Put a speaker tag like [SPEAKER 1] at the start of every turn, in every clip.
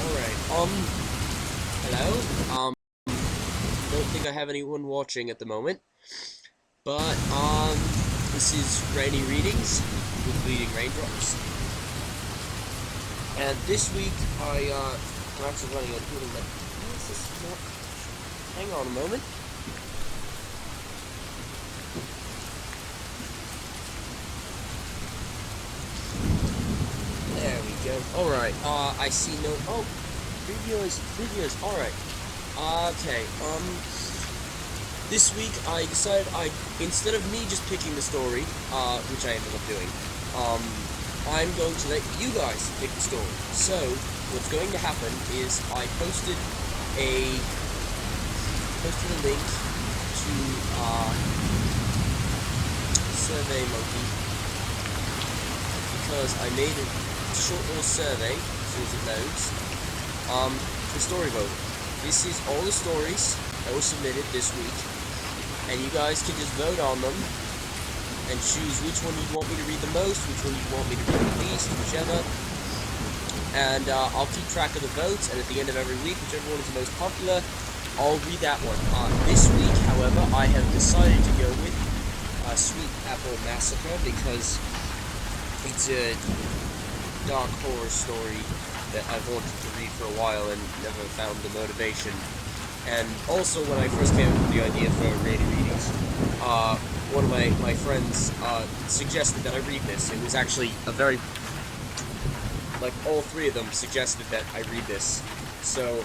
[SPEAKER 1] Alright. Hello? Don't think I have anyone watching at the moment. But, this is Rainy Readings with Bleeding Raindrops. And this week, I'm actually running out of healing, but why is this not... Hang on a moment. There we go. Alright, I see no... Oh, previewers, alright. Okay, this week I decided instead of me just picking the story, which I ended up doing, I'm going to let you guys pick the story. So, what's going to happen is I posted a link to, SurveyMonkey, because I made a short little survey, as soon as it loads, for story voting. This is all the stories that were submitted this week, and you guys can just vote on them, and choose which one you'd want me to read the most, which one you'd want me to read the least, whichever, and I'll keep track of the votes, and at the end of every week, whichever one is the most popular, I'll read that one. This week, however, I have decided to go with Sweet Apple Massacre, because it's a dark horror story that I've wanted to read for a while and never found the motivation. And also, when I first came up with the idea for Rainy Readings, one of my friends suggested that I read this. It was actually a very... like, all three of them suggested that I read this. So...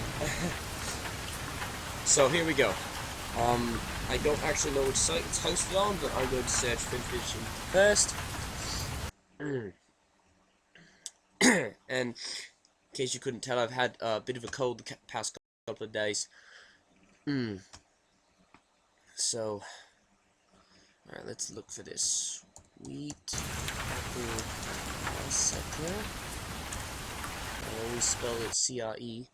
[SPEAKER 1] so, here we go. I don't actually know which site it's hosted on, but I'm going to search fanfiction first. And... in case you couldn't tell, I've had a bit of a cold the past couple of days. So, alright, let's look for this. Sweet Apple Massacre. I always spell it C-R-E.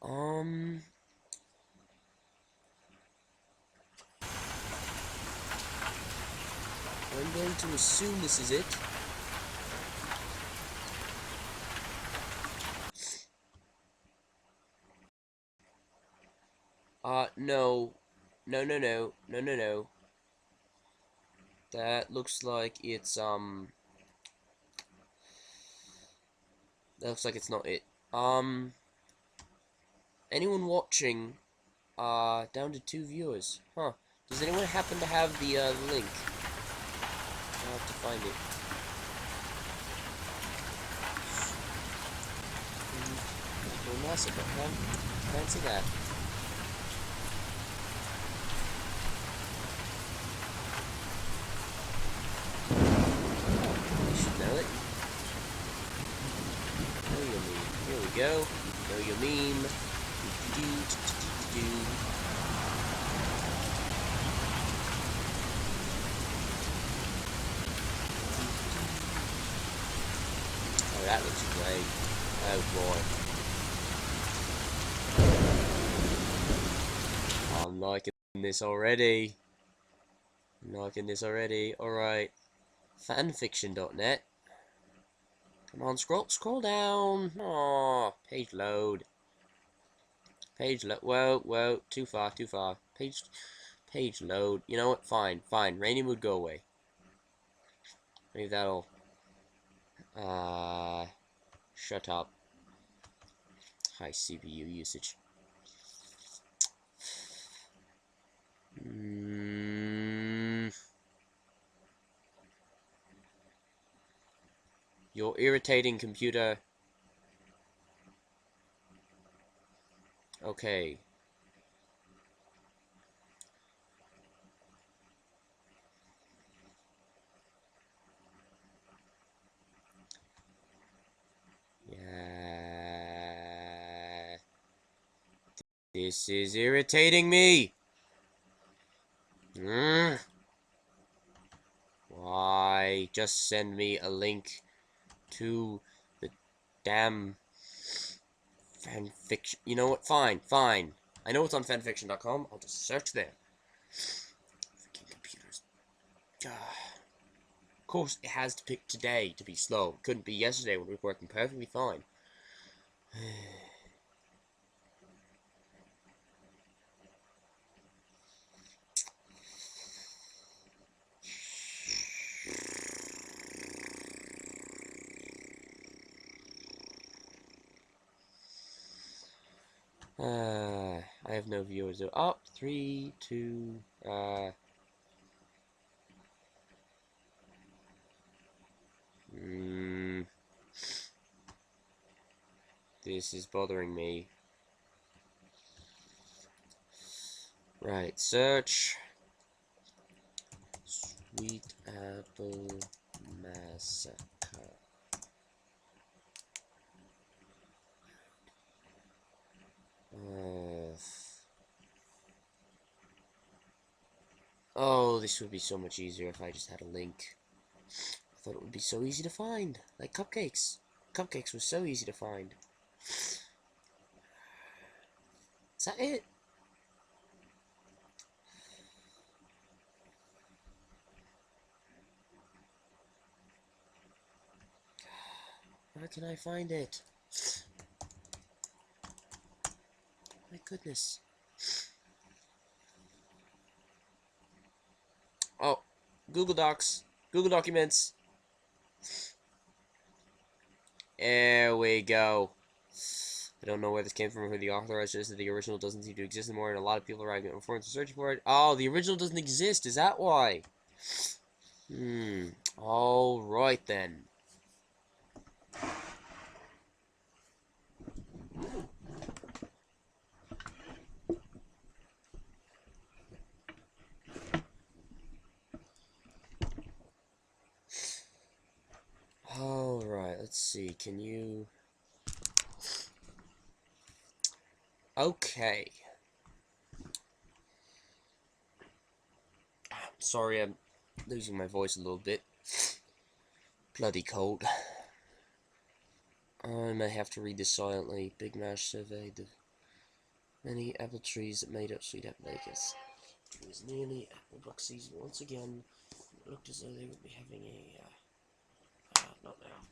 [SPEAKER 1] I'm going to assume this is it. No. No. That looks like it's, that looks like it's not it. Anyone watching, down to 2 viewers. Huh. Does anyone happen to have the link? I'll have to find it. Massacre, huh? Fancy that. Know your meme. Here we go. Know your meme. Oh, that looks great. Oh boy. I'm liking this already. Alright. Fanfiction.net. Come on, scroll down. Aww, page load. Whoa, too far. Page load. You know what? Fine. Rainy mood, go away. Maybe that'll, shut up. High CPU usage. Your irritating computer. Okay. Yeah. This is irritating me. Why? Just send me a link to the damn fanfiction. You know what? Fine. I know it's on fanfiction.com. I'll just search there. Freaking computers. course, it has to pick today to be slow. It couldn't be yesterday when it was working perfectly fine. I have no viewers. Oh, 3, 2, this is bothering me. Right, search. Sweet Apple Massacre. Oh, this would be so much easier if I just had a link. I thought it would be so easy to find. Like cupcakes. Cupcakes were so easy to find. Is that it? Where can I find it? My goodness. Oh, Google Docs. Google Documents. There we go. I don't know where this came from or who the author is, just that the original doesn't seem to exist anymore, and a lot of people are writing it forums searching for it. Oh, the original doesn't exist. Is that why? Alright then. Alright, let's see. Can you... Okay. Sorry, I'm losing my voice a little bit. Bloody cold. I may have to read this silently. Big Mash surveyed the many apple trees that made up Sweet Apple Acres. It was nearly apple buck season once again. It looked as though they would be having not now.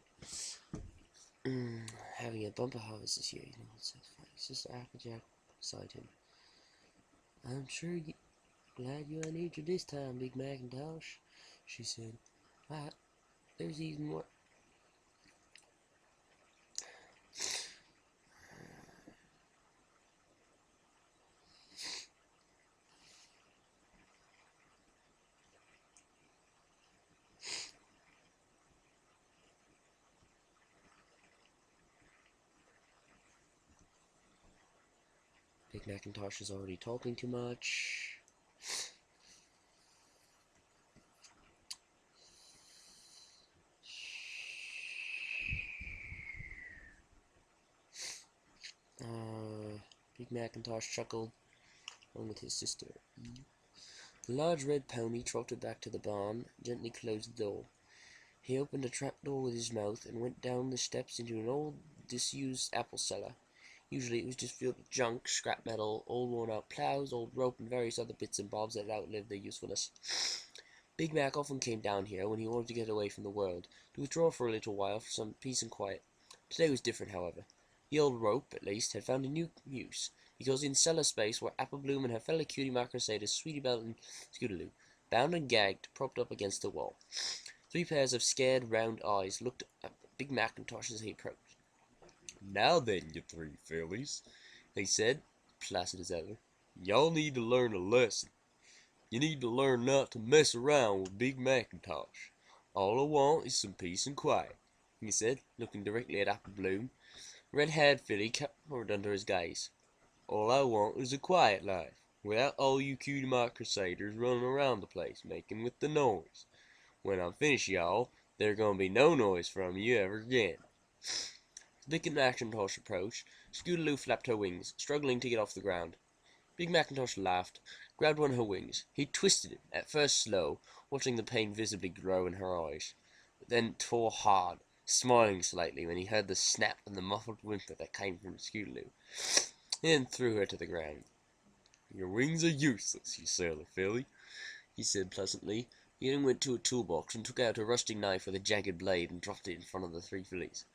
[SPEAKER 1] Having a bumper harvest this year, you know, it's Sister Applejack beside him. I'm sure glad you unaged this time, Big Macintosh, she said. Right, there's even more. Big Macintosh is already talking too much. Big Macintosh chuckled, along with his sister. The large red pony trotted back to the barn, gently closed the door. He opened a trapdoor with his mouth and went down the steps into an old, disused apple cellar. Usually it was just filled with junk, scrap metal, old worn-out plows, old rope, and various other bits and bobs that had outlived their usefulness. Big Mac often came down here when he wanted to get away from the world, to withdraw for a little while for some peace and quiet. Today was different, however. The old rope, at least, had found a new use, because in cellar space were Apple Bloom and her fellow cutie mark crusaders, Sweetie Belle and Scootaloo, bound and gagged, propped up against the wall. 3 pairs of scared, round eyes looked at Big Macintosh as he approached. "Now then, you 3 fillies," he said, placid as ever, "y'all need to learn a lesson. You need to learn not to mess around with Big Macintosh. All I want is some peace and quiet," he said, looking directly at Apple Bloom. Red-haired filly cowered under his gaze. "All I want is a quiet life, without all you cutie mark crusaders running around the place, making with the noise. When I'm finished, y'all, there's gonna be no noise from you ever again." As Big Macintosh approached, Scootaloo flapped her wings, struggling to get off the ground. Big Macintosh laughed, grabbed one of her wings. He twisted it, at first slow, watching the pain visibly grow in her eyes, but then tore hard, smiling slightly when he heard the snap and the muffled whimper that came from Scootaloo. He then threw her to the ground. "Your wings are useless, you silly filly," he said pleasantly. He then went to a toolbox and took out a rusty knife with a jagged blade and dropped it in front of the three fillies.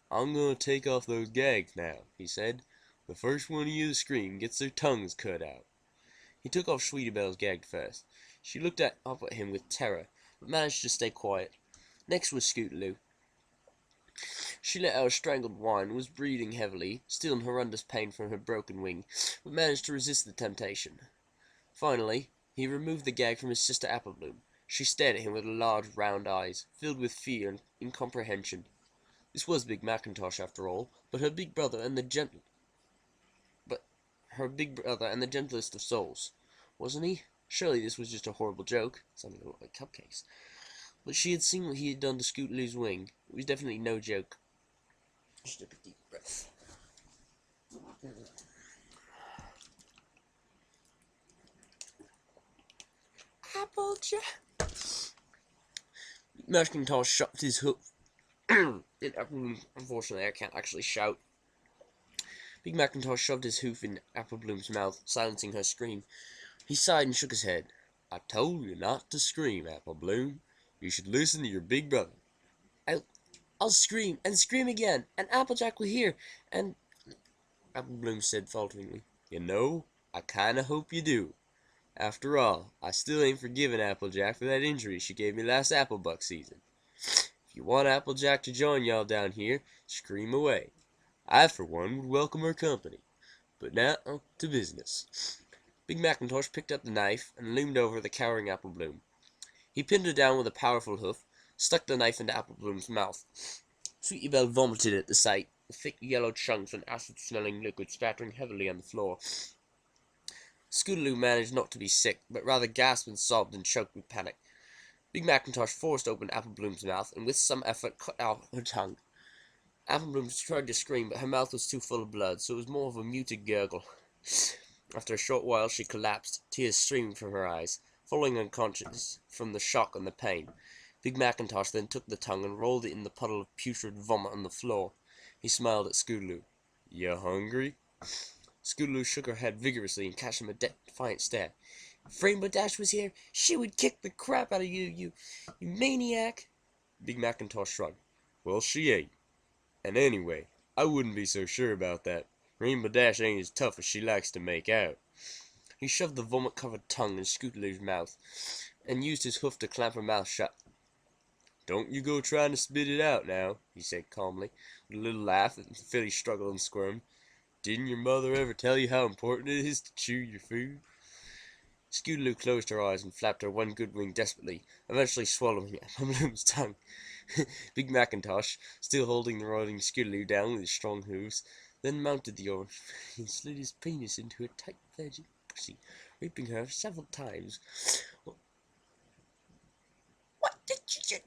[SPEAKER 1] "I'm going to take off those gags now," he said. "The first one of you to scream gets their tongues cut out." He took off Sweetie Belle's gag first. She looked up at him with terror, but managed to stay quiet. Next was Scootaloo. She let out a strangled whine and was breathing heavily, still in horrendous pain from her broken wing, but managed to resist the temptation. Finally, he removed the gag from his sister Applebloom. She stared at him with large round eyes, filled with fear and incomprehension. This was Big Macintosh, after all, but her big brother and the gentlest of souls. Wasn't he? Surely this was just a horrible joke. Sounded a lot like Cupcakes. But she had seen what he had done to Scootaloo's wing. It was definitely no joke. Just took a deep breath. Applejack. Macintosh shoved his hoof. Unfortunately, I can't actually shout. Big Macintosh shoved his hoof in Applebloom's mouth, silencing her scream. He sighed and shook his head. "I told you not to scream, Applebloom. You should listen to your big brother." I'll scream, and scream again, and Applejack will hear, and..." Applebloom said falteringly, "You know, I kinda hope you do. After all, I still ain't forgiven Applejack for that injury she gave me last Applebuck season. If you want Applejack to join y'all down here, scream away. I, for one, would welcome her company. But now, to business." Big Macintosh picked up the knife and loomed over the cowering Applebloom. He pinned her down with a powerful hoof, stuck the knife into Applebloom's mouth. Sweetie Belle vomited at the sight, the thick yellow chunks and acid-smelling liquid spattering heavily on the floor. Scootaloo managed not to be sick, but rather gasped and sobbed and choked with panic. Big Macintosh forced open Applebloom's mouth, and with some effort cut out her tongue. Applebloom tried to scream, but her mouth was too full of blood, so it was more of a muted gurgle. After a short while she collapsed, tears streaming from her eyes, falling unconscious from the shock and the pain. Big Macintosh then took the tongue and rolled it in the puddle of putrid vomit on the floor. He smiled at Scootaloo. "You hungry?" Scootaloo shook her head vigorously and cast him a defiant stare. "If Rainbow Dash was here, she would kick the crap out of you maniac." Big Macintosh shrugged. "Well, she ain't. And anyway, I wouldn't be so sure about that. Rainbow Dash ain't as tough as she likes to make out." He shoved the vomit-covered tongue in Scootaloo's mouth, and used his hoof to clamp her mouth shut. "Don't you go trying to spit it out now," he said calmly, with a little laugh that the filly struggled and squirmed. "Didn't your mother ever tell you how important it is to chew your food?" Scootaloo closed her eyes and flapped her one good wing desperately, eventually swallowing Applebloom's tongue. Big Macintosh, still holding the rotting Scootaloo down with his strong hooves, then mounted the orange and slid his penis into her tight virgin pussy, raping her several times. "What did you...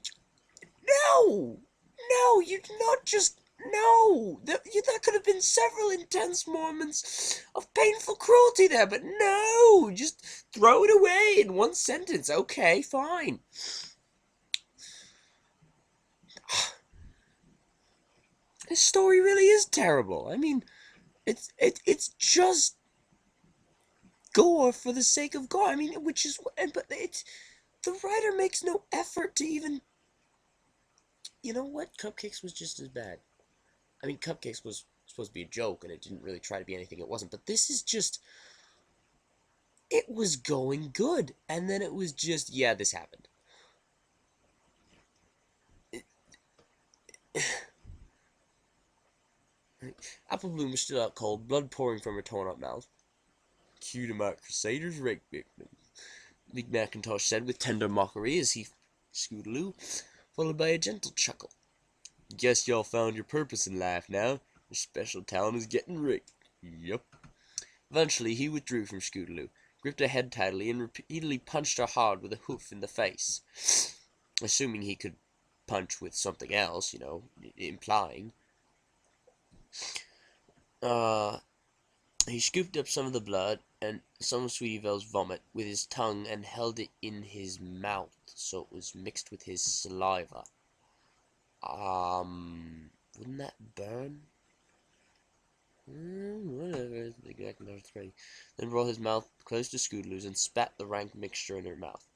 [SPEAKER 1] No! No, you did not just... No! That could have been several intense moments of painful cruelty there, but no! Just throw it away in one sentence. Okay, fine." This story really is terrible. I mean, it's just gore for the sake of gore. I mean, but the writer makes no effort to even... You know what? Cupcakes was just as bad. I mean, Cupcakes was supposed to be a joke, and it didn't really try to be anything it wasn't. But this is just... It was going good, and then it was just, yeah, this happened. Applebloom was still out cold, blood pouring from her torn-up mouth. "Cue to my Crusaders rape victim," Big Macintosh said with tender mockery as he Scootaloo, followed by a gentle chuckle. "Guess y'all found your purpose in life now. Your special talent is getting raped." Yup. Eventually he withdrew from Scootaloo, gripped her head tightly, and repeatedly punched her hard with a hoof in the face. Assuming he could punch with something else, implying. He scooped up some of the blood and some of Sweetie Belle's vomit with his tongue and held it in his mouth so it was mixed with his saliva. Wouldn't that burn? Whatever. Big Macintosh ready. Then brought his mouth close to Scootaloo's and spat the rank mixture in her mouth.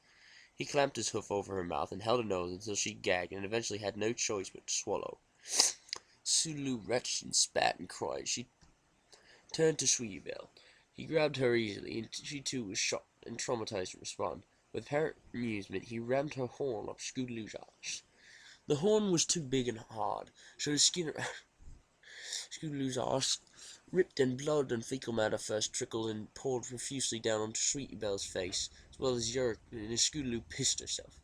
[SPEAKER 1] He clamped his hoof over her mouth and held her nose until she gagged and eventually had no choice but to swallow. Sulu retched and spat and cried. She turned to Sweetie Belle. He grabbed her easily, and she too was shocked and traumatized to respond. With apparent amusement, he rammed her horn up Scootaloo's arse. The horn was too big and hard, so the skin around Scootaloo's arse ripped, and blood and fecal matter first trickled and poured profusely down onto Sweetie Belle's face, as well as urine, and Scootaloo pissed herself.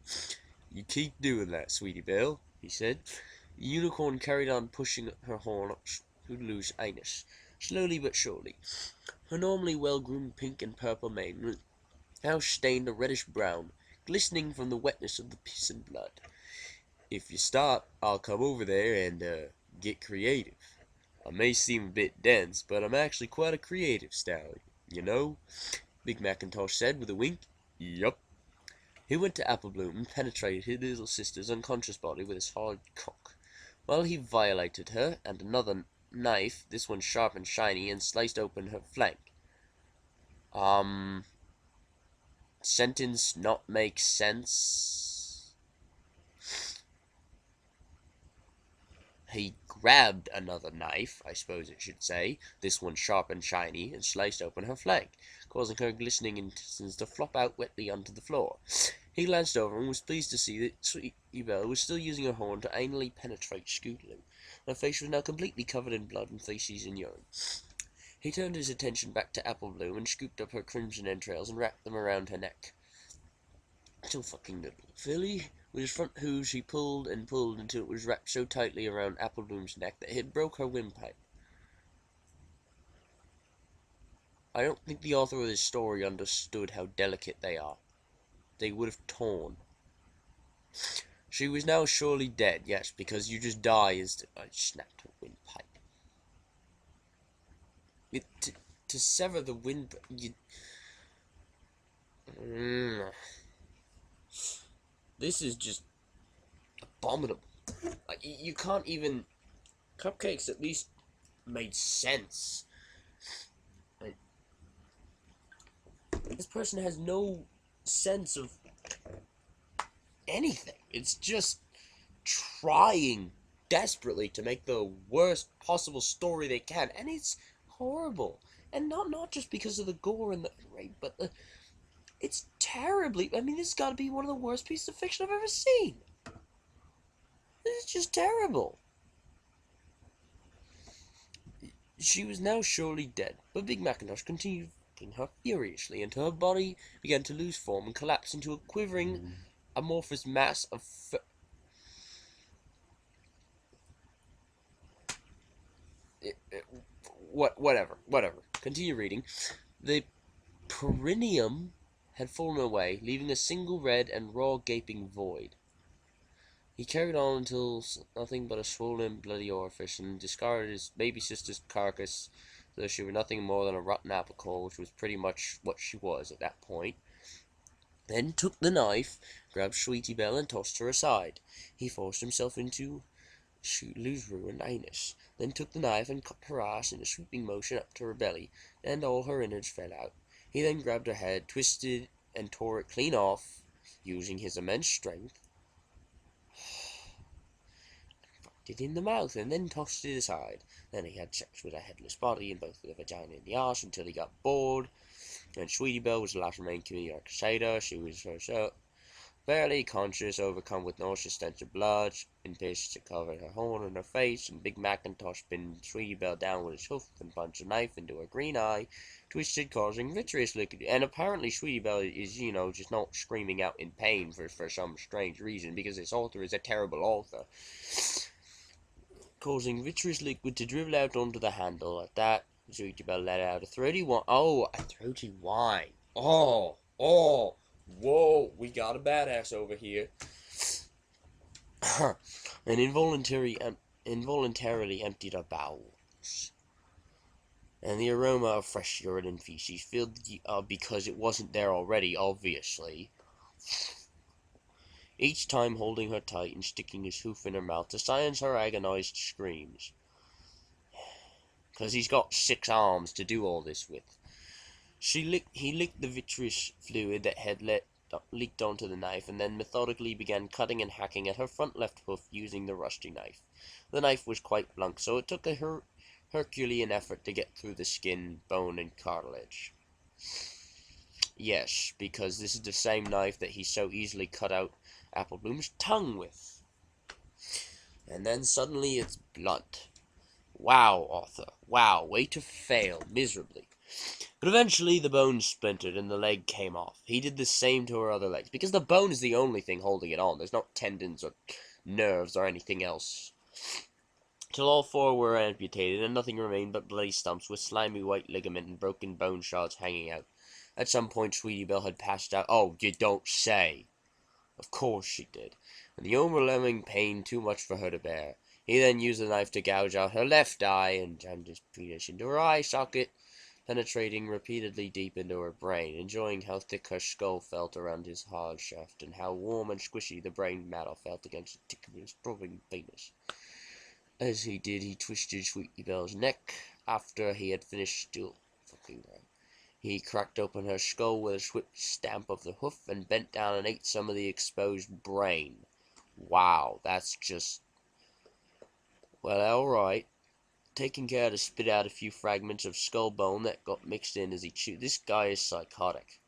[SPEAKER 1] "You keep doing that, Sweetie Belle," he said. The unicorn carried on pushing her horn up Scootaloo's anus, slowly but surely. Her normally well-groomed pink and purple mane was now stained a reddish-brown, glistening from the wetness of the piss and blood. "If you stop, I'll come over there and, get creative. I may seem a bit dense, but I'm actually quite a creative stallion, you know," Big Macintosh said with a wink. "Yup." He went to Apple Bloom and penetrated his little sister's unconscious body with his hard cock, while he violated her, and another knife, this one sharp and shiny, and sliced open her flank. Sentence not make sense. He grabbed another knife, I suppose it should say, this one sharp and shiny, and sliced open her flank, causing her glistening intestines to flop out wetly onto the floor. He glanced over and was pleased to see that Sweetie Belle was still using her horn to anally penetrate Scootaloo. Her face was now completely covered in blood and feces and urine. He turned his attention back to Apple Bloom and scooped up her crimson entrails and wrapped them around her neck. Little fucking little filly. With his front hooves he pulled and pulled until it was wrapped so tightly around Apple Bloom's neck that it broke her windpipe. I don't think the author of this story understood how delicate they are. They would have torn. She was now surely dead, yes, because you just die I snapped her windpipe. To sever the wind, this is just abominable. Like, you can't even. Cupcakes at least made sense. Like, this person has no sense of anything. It's just trying desperately to make the worst possible story they can, and it's horrible. And not just because of the gore and the rape, but it's terribly. I mean, this has got to be one of the worst pieces of fiction I've ever seen. This is just terrible. She was now surely dead, but Big Macintosh continued fucking her furiously until her body began to lose form and collapse into a quivering, amorphous mass of whatever. Continue reading. The perineum had fallen away, leaving a single red and raw gaping void. He carried on until nothing but a swollen, bloody orifice, and discarded his baby sister's carcass, though she was nothing more than a rotten apple core, which was pretty much what she was at that point. Then took the knife, grabbed Sweetie Belle, and tossed her aside. He forced himself into Scootaloo's ruined anus, then took the knife and cut her ass in a sweeping motion up to her belly, and all her innards fell out. He then grabbed her head, twisted, and tore it clean off, using his immense strength, fucked it in the mouth, and then tossed it aside. Then he had sex with her headless body in both the vagina and the arse until he got bored, and Sweetie Belle was the last remaining community crusader. She was herself barely conscious, overcome with nauseous stench of blood, and pissed to cover her horn and her face, and Big Macintosh pinned Sweetie Belle down with his hoof and punched a knife into her green eye, twisted, causing vitreous liquid. And apparently Sweetie Belle is, just not screaming out in pain for some strange reason, because this author is a terrible author. Causing vitreous liquid to dribble out onto the handle. At that, Sweetie Belle let out a throaty whine. Oh, a throaty whine. Oh, whoa, we got a badass over here. And involuntarily emptied her bowels. And the aroma of fresh urine and feces filled because it wasn't there already, obviously. Each time holding her tight and sticking his hoof in her mouth to silence her agonized screams. Because he's got 6 arms to do all this with. He licked the vitreous fluid that had let leaked onto the knife, and then methodically began cutting and hacking at her front left hoof using the rusty knife. The knife was quite blunt, so it took a Herculean effort to get through the skin, bone, and cartilage. Yes, because this is the same knife that he so easily cut out Apple Bloom's tongue with. And then suddenly it's blunt. Wow, Arthur. Wow, way to fail miserably. But eventually the bone splintered and the leg came off. He did the same to her other legs, because the bone is the only thing holding it on. There's not tendons or nerves or anything else. Till all four were amputated, and nothing remained but bloody stumps with slimy white ligament and broken bone shards hanging out. At some point, Sweetie Belle had passed out. Oh, you don't say. Of course she did. And the overwhelming pain too much for her to bear. He then used the knife to gouge out her left eye and jammed his penis into her eye socket, penetrating repeatedly deep into her brain, enjoying how thick her skull felt around his hard shaft, and how warm and squishy the brain matter felt against the tip of his throbbing penis. As he did, he twisted Sweetie Belle's neck after he had finished still fucking her. He cracked open her skull with a swift stamp of the hoof and bent down and ate some of the exposed brain. Wow, that's just... Well, alright. Taking care to spit out a few fragments of skull bone that got mixed in as he chewed. This guy is psychotic.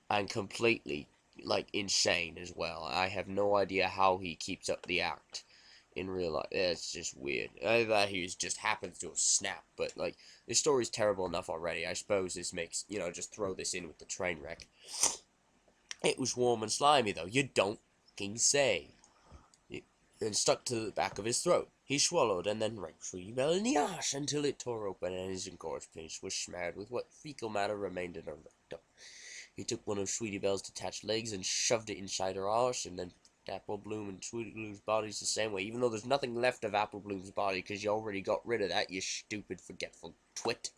[SPEAKER 1] And completely, insane as well. I have no idea how he keeps up the act in real life. It's just weird. That he just happens to have snapped, but, this story's terrible enough already. I suppose this makes, just throw this in with the train wreck. It was warm and slimy, though. You don't fucking say. And stuck to the back of his throat. He swallowed and then raped Sweetie Belle in the arse until it tore open and his engorged penis was smeared with what fecal matter remained in her rectum. He took one of Sweetie Belle's detached legs and shoved it inside her arse, and then Apple Bloom and Sweetie Blue's bodies the same way, even though there's nothing left of Apple Bloom's body because you already got rid of that, you stupid forgetful twit.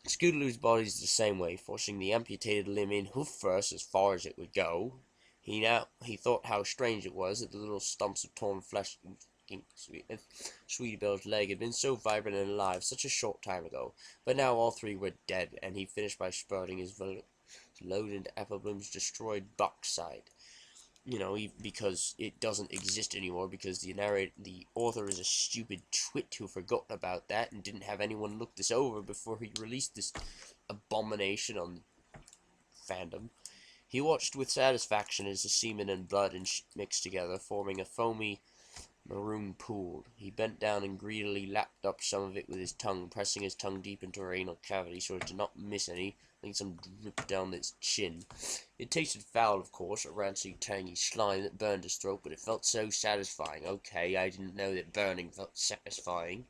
[SPEAKER 1] Scootaloo's body's the same way, forcing the amputated limb in hoof first as far as it would go. He thought how strange it was that the little stumps of torn flesh in Sweetie Belle's leg had been so vibrant and alive such a short time ago, but now all three were dead, and he finished by spurting his load into Apple Bloom's destroyed backside. Because it doesn't exist anymore, because the author is a stupid twit who forgot about that and didn't have anyone look this over before he released this abomination on fandom. He watched with satisfaction as the semen and blood mixed together, forming a foamy maroon pool. He bent down and greedily lapped up some of it with his tongue, pressing his tongue deep into her anal cavity so as to not miss any, letting some drip down his chin. It tasted foul, of course, a rancid, tangy slime that burned his throat, but it felt so satisfying. Okay, I didn't know that burning felt satisfying.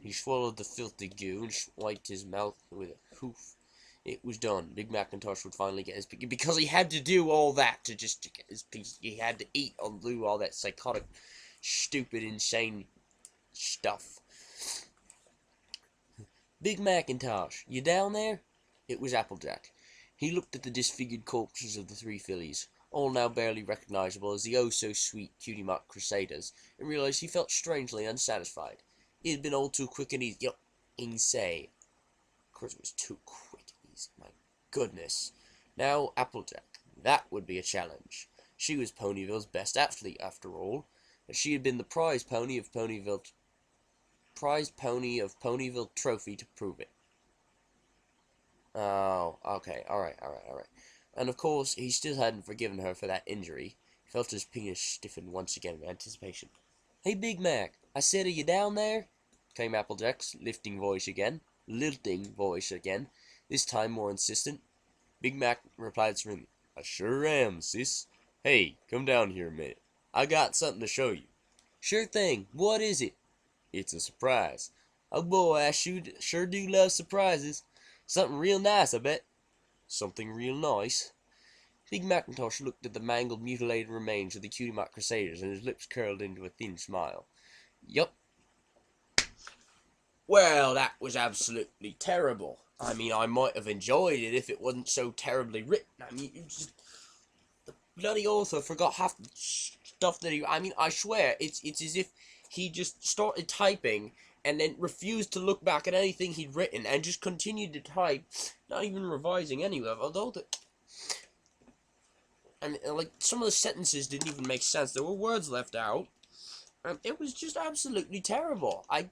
[SPEAKER 1] He swallowed the filthy goo and wiped his mouth with a hoof. It was done. Big Macintosh would finally get his piece, because he had to do all that to get his piece. He had to eat and do all that psychotic, stupid, insane stuff. Big Macintosh, you down there? It was Applejack. He looked at the disfigured corpses of the three fillies, all now barely recognizable as the oh-so-sweet Cutie Mark Crusaders, and realized he felt strangely unsatisfied. It had been all too quick and easy. Insane. Of course it was too quick and easy. My goodness. Now, Applejack. That would be a challenge. She was Ponyville's best athlete, after all, and she had been the prize pony of Ponyville Trophy to prove it. Oh, okay, alright. And of course, he still hadn't forgiven her for that injury. He felt his penis stiffen once again in anticipation. Hey, Big Mac, I said, are you down there? Came Applejack's lilting voice again, this time more insistent. Big Mac replied serenely, I sure am, sis. Hey, come down here a minute. I got something to show you. Sure thing. What is it? It's a surprise. Oh boy, I sure do love surprises. Something real nice, I bet. Something real nice? Big Macintosh looked at the mangled, mutilated remains of the Cutie Mark Crusaders, and his lips curled into a thin smile. Yup. Well, that was absolutely terrible. I mean, I might have enjoyed it if it wasn't so terribly written. I mean, the bloody author forgot half the stuff that I swear, it's as if he just started typing and then refused to look back at anything he'd written and just continued to type, not even revising anyway. Although And like some of the sentences didn't even make sense. There were words left out. And it was just absolutely terrible. I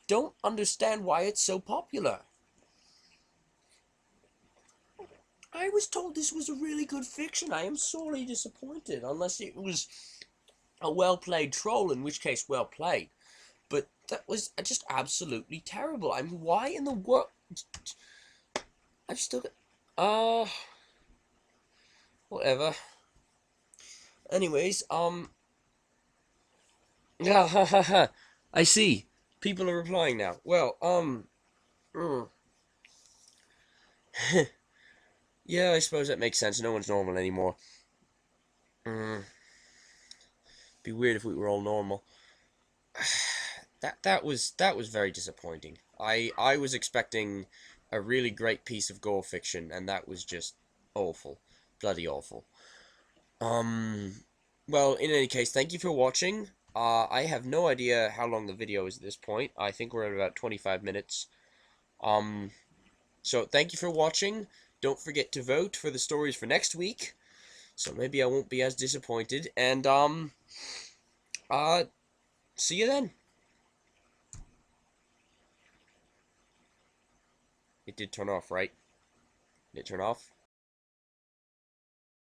[SPEAKER 1] don't understand why it's so popular. I was told this was a really good fiction. I am sorely disappointed, unless it was a well-played troll, in which case well played. But that was just absolutely terrible. I mean, why in the world? I've still got... whatever. Anyways, yeah, ha ha ha. I see. People are replying now. Well, yeah, I suppose that makes sense. No one's normal anymore. Be weird if we were all normal. That was very disappointing. I was expecting a really great piece of gore fiction, and that was just awful, bloody awful. Well, in any case, thank you for watching. I have no idea how long the video is at this point. I think we're at about 25 minutes. So thank you for watching. Don't forget to vote for the stories for next week. So maybe I won't be as disappointed. And, see you then. It did turn off, right? Did it turn off?